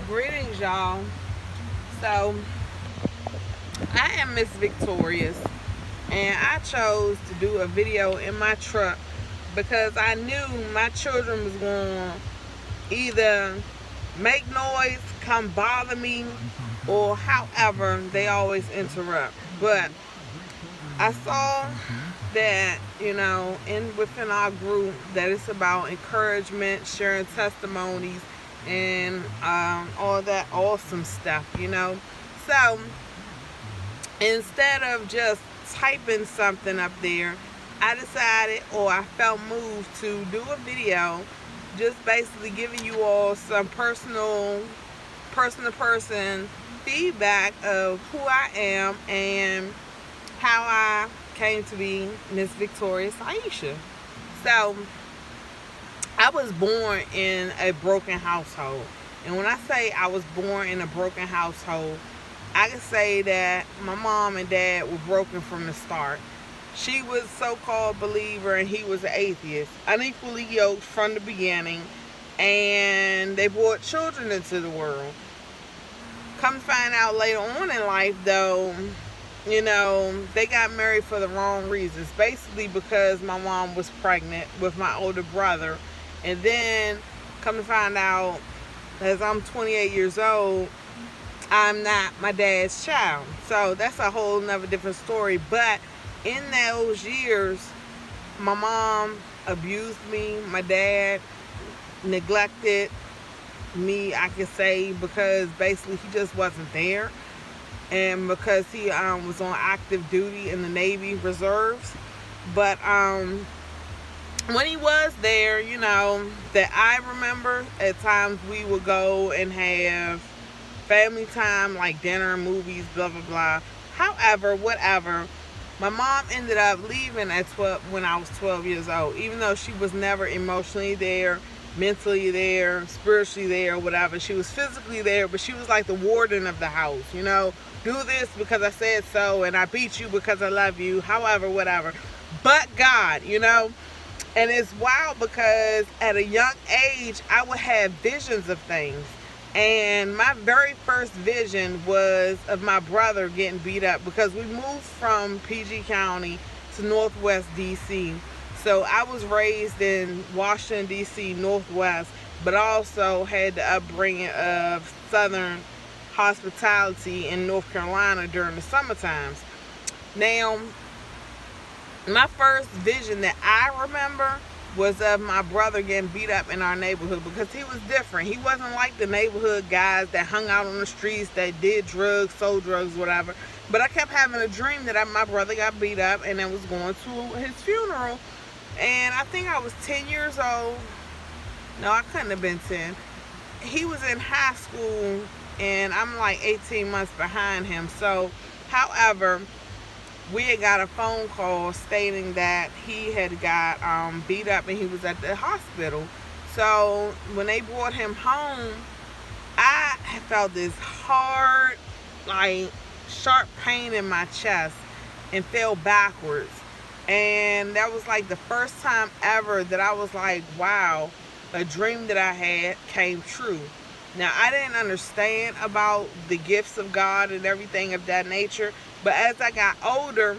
Greetings, y'all. So, I am Miss Victorious, and I chose to do a video in my truck because I knew my children was going to either make noise, come bother me, or however, they always interrupt. But I saw that, within our group, that it's about encouragement, sharing testimonies, and all that awesome stuff. So instead of just typing something up there, I decided, or I felt moved to do a video just basically giving you all some person to person feedback of who I am and how I came to be Miss Victorious Aisha. So, I was born in a broken household. And when I say I was born in a broken household, I can say that my mom and dad were broken from the start. She was a so-called believer and he was an atheist, unequally yoked from the beginning, and they brought children into the world. Come to find out later on in life, though, they got married for the wrong reasons. Basically because my mom was pregnant with my older brother. And then come to find out, as I'm 28 years old, I'm not my dad's child. So that's a whole nother different story. But in those years, my mom abused me. My dad neglected me, I can say, because basically he just wasn't there. And because he was on active duty in the Navy Reserves. But when he was there, that I remember, at times we would go and have family time, like dinner, movies, blah, blah, blah. However, whatever, my mom ended up leaving at 12 when I was 12 years old, even though she was never emotionally there, mentally there, spiritually there, whatever. She was physically there, but she was like the warden of the house, do this because I said so, and I beat you because I love you, however, whatever. But God, and it's wild because at a young age, I would have visions of things. And my very first vision was of my brother getting beat up because we moved from PG County to Northwest DC. So I was raised in Washington, D.C., Northwest, but also had the upbringing of Southern hospitality in North Carolina during the summer times. Now, my first vision that I remember was of my brother getting beat up in our neighborhood because he was different. He wasn't like the neighborhood guys that hung out on the streets, that did drugs, sold drugs, whatever. But I kept having a dream that my brother got beat up and I was going to his funeral. And I think I was 10 years old. No, I couldn't have been 10. He was in high school and I'm like 18 months behind him. So, however, we had got a phone call stating that he had got beat up and he was at the hospital. So when they brought him home, I felt this hard, like sharp pain in my chest and fell backwards. And that was like the first time ever that I was like, wow, a dream that I had came true. Now, I didn't understand about the gifts of God and everything of that nature. But as I got older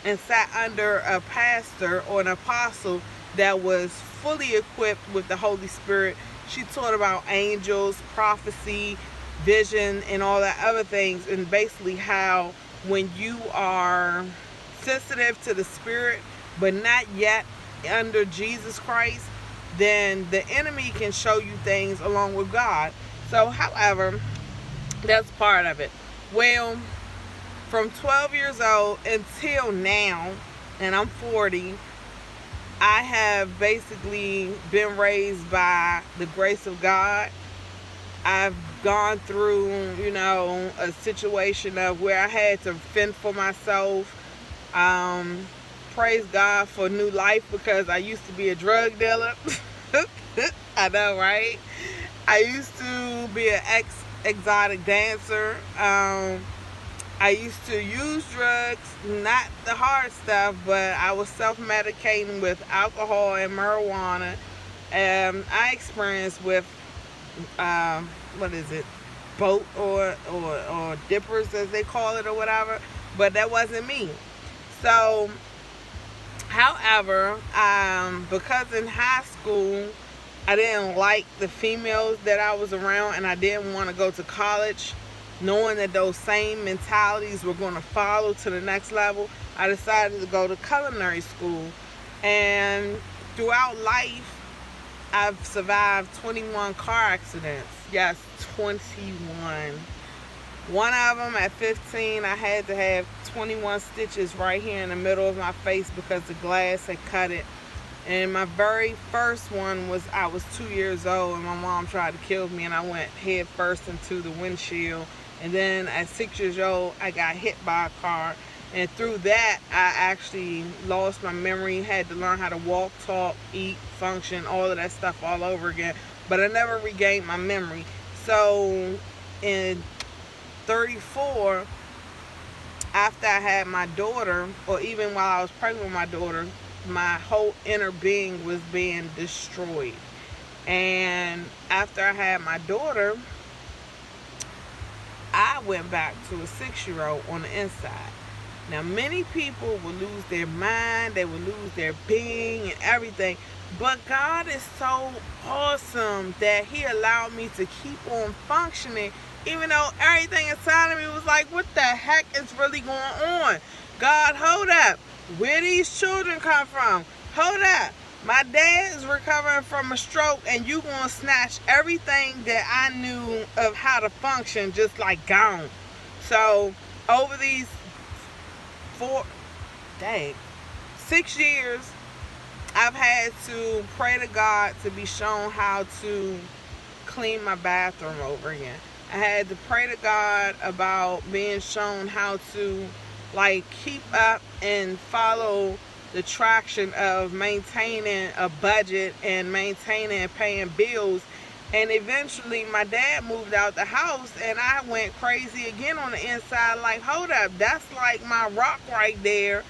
and sat under a pastor or an apostle that was fully equipped with the Holy Spirit, she taught about angels, prophecy, vision, and all that other things. And basically how when you are sensitive to the Spirit, but not yet under Jesus Christ, then the enemy can show you things along with God. So, however, that's part of it. Well, from 12 years old until now, and I'm 40, I have basically been raised by the grace of God. I've gone through, a situation of where I had to fend for myself. Praise God for new life because I used to be a drug dealer. I know, right? I used to be an exotic dancer. I used to use drugs, not the hard stuff, but I was self-medicating with alcohol and marijuana. I experienced with what is it, boat or dippers as they call it or whatever. But that wasn't me. So, however, because in high school I didn't like the females that I was around, and I didn't want to go to college knowing that those same mentalities were going to follow to the next level. I decided to go to culinary school. And throughout life, I've survived 21 car accidents. Yes, 21. One of them at 15, I had to have 21 stitches right here in the middle of my face because the glass had cut it. And my very first one was, I was 2 years old and my mom tried to kill me, and I went head first into the windshield. And then at 6 years old, I got hit by a car. And through that, I actually lost my memory, had to learn how to walk, talk, eat, function, all of that stuff all over again. But I never regained my memory. So in 34, after I had my daughter, or even while I was pregnant with my daughter, my whole inner being was being destroyed. And after I had my daughter, I went back to a 6-year-old on the inside. Now, many people will lose their mind, they will lose their being and everything. But God is so awesome that He allowed me to keep on functioning, even though everything inside of me was like, what the heck is really going on? God, hold up. Where these children come from? Hold up. My dad is recovering from a stroke, and you gonna snatch everything that I knew of how to function just like gone. So over these 6 years, I've had to pray to God to be shown how to clean my bathroom over again. I had to pray to God about being shown how to keep up and follow the traction of maintaining a budget and maintaining and paying bills. And eventually my dad moved out the house, and I went crazy again on the inside, like, hold up, that's like my rock right there,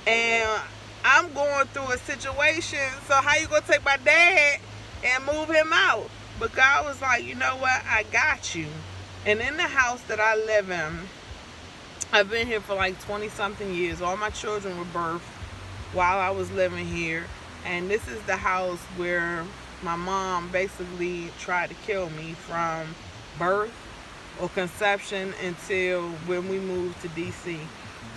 and I'm going through a situation, so how you gonna take my dad and move him out? But God was like, you know what, I got you. And in the house that I live in, I've been here for like 20 something years. All my children were birthed while I was living here. And this is the house where my mom basically tried to kill me from birth or conception until when we moved to DC.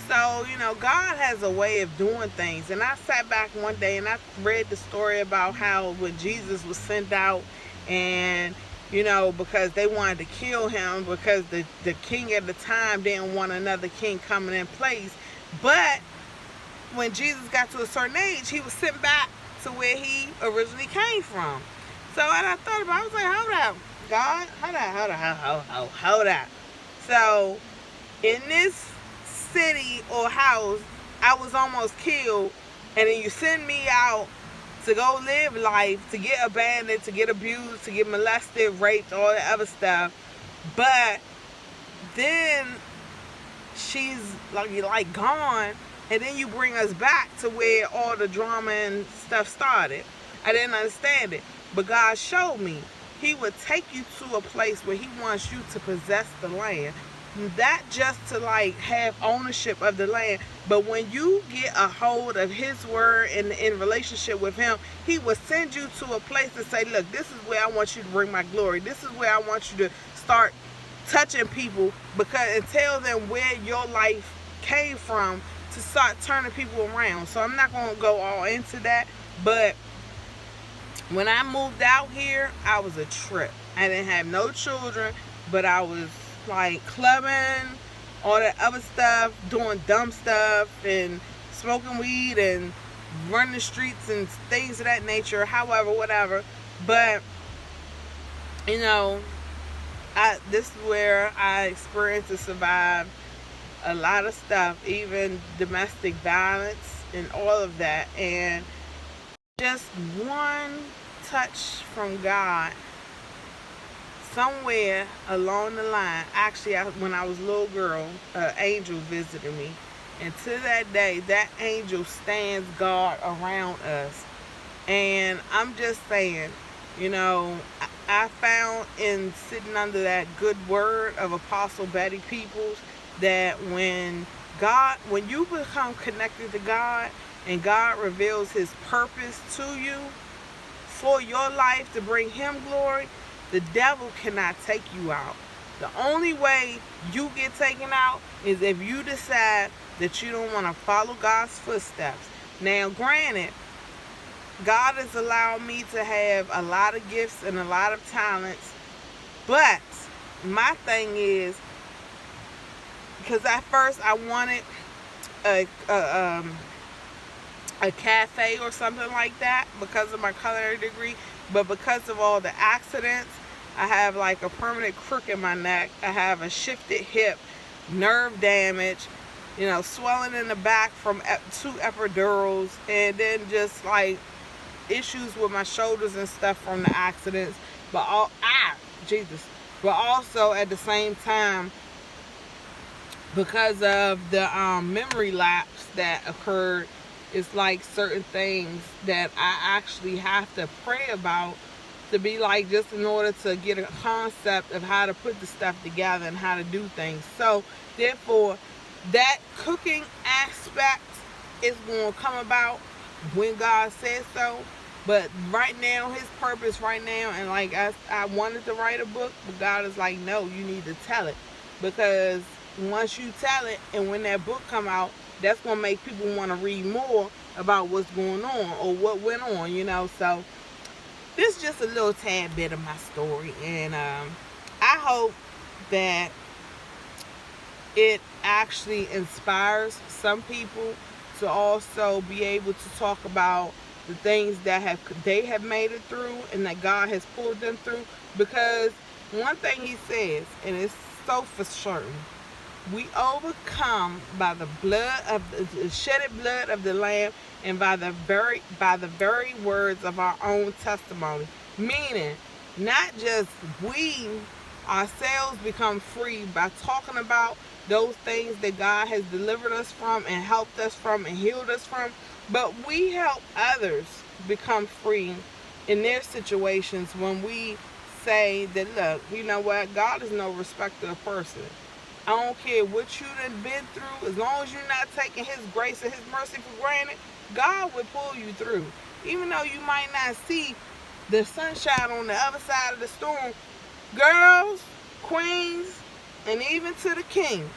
So, God has a way of doing things. And I sat back one day and I read the story about how when Jesus was sent out, and because they wanted to kill him because the king at the time didn't want another king coming in place. But when Jesus got to a certain age, he was sent back to where he originally came from. So and I thought about it, I was like, hold up, God, hold up. So in this city or house, I was almost killed, and then you send me out to go live life, to get abandoned, to get abused, to get molested, raped, all that other stuff. But then she's like gone, and then you bring us back to where all the drama and stuff started. I didn't understand it, but God showed me. He would take you to a place where he wants you to possess the land. Not just to have ownership of the land, but when you get a hold of his word and in relationship with him, he will send you to a place to say, look, this is where I want you to bring my glory. This is where I want you to start touching people, and tell them where your life came from, to start turning people around. So I'm not going to go all into that, but when I moved out here, I was a trip. I didn't have no children, but I was clubbing, all that other stuff, doing dumb stuff, and smoking weed and running the streets and things of that nature, however, whatever. But this is where I experienced to survive a lot of stuff, even domestic violence and all of that. And just one touch from God somewhere along the line. Actually, when I was a little girl, an angel visited me, and to that day, that angel stands guard around us. And I'm just saying, I found in sitting under that good word of Apostle Betty Peoples that when you become connected to God and God reveals his purpose to you for your life to bring him glory, the devil cannot take you out. The only way you get taken out is if you decide that you don't want to follow God's footsteps. Now, granted, God has allowed me to have a lot of gifts and a lot of talents, but my thing is, because at first I wanted a cafe or something like that because of my culinary degree, but because of all the accidents, I have like a permanent crook in my neck. I have a shifted hip, nerve damage, swelling in the back from 2 epidurals, and then just like issues with my shoulders and stuff from the accidents. But Jesus. But also at the same time, because of the memory lapse that occurred, it's like certain things that I actually have to pray about to be like, just in order to get a concept of how to put the stuff together and how to do things. So therefore, that cooking aspect is going to come about when God says so. But right now, his purpose right now, and like I wanted to write a book, but God is like, no, you need to tell it, because once you tell it and when that book come out, that's going to make people want to read more about what's going on or what went on. So this is just a little tad bit of my story, and I hope that it actually inspires some people to also be able to talk about the things that they have made it through and that God has pulled them through. Because one thing he says, and it's so for certain, we overcome by the shedded blood of the Lamb and by the very words of our own testimony. Meaning, not just we ourselves become free by talking about those things that God has delivered us from and helped us from and healed us from, but we help others become free in their situations when we say that, look, you know what, God is no respecter of person. I don't care what you done been through. As long as you're not taking his grace and his mercy for granted, God will pull you through. Even though you might not see the sunshine on the other side of the storm, girls, queens, and even to the king,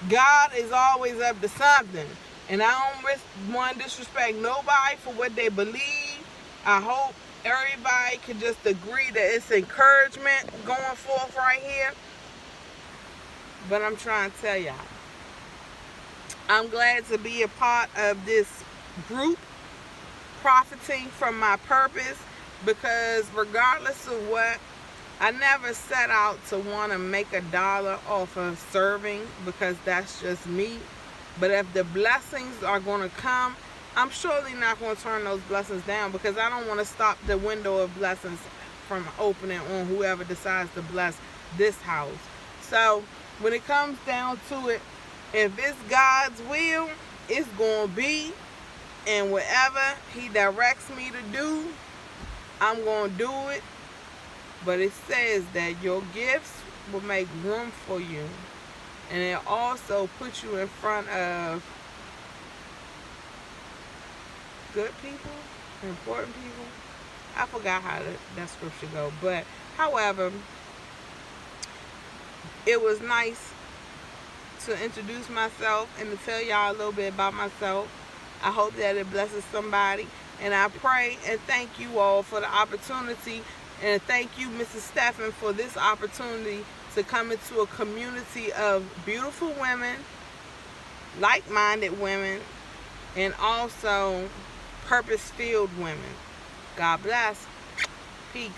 God is always up to something. And I don't want to disrespect nobody for what they believe. I hope everybody can just agree that it's encouragement going forth right here. But I'm trying to tell y'all, I'm glad to be a part of this group profiting from my purpose, because regardless of what, I never set out to want to make $1 off of serving, because that's just me. But if the blessings are going to come, I'm surely not going to turn those blessings down, because I don't want to stop the window of blessings from opening on whoever decides to bless this house. So when it comes down to it, if it's God's will, it's going to be. And whatever he directs me to do, I'm going to do it. But it says that your gifts will make room for you. And it also puts you in front of good people, important people. I forgot how that scripture go. But however, it was nice to introduce myself and to tell y'all a little bit about myself. I hope that it blesses somebody. And I pray and thank you all for the opportunity. And thank you, Mrs. Stephan, for this opportunity to come into a community of beautiful women, like-minded women, and also purpose-filled women. God bless. Peace.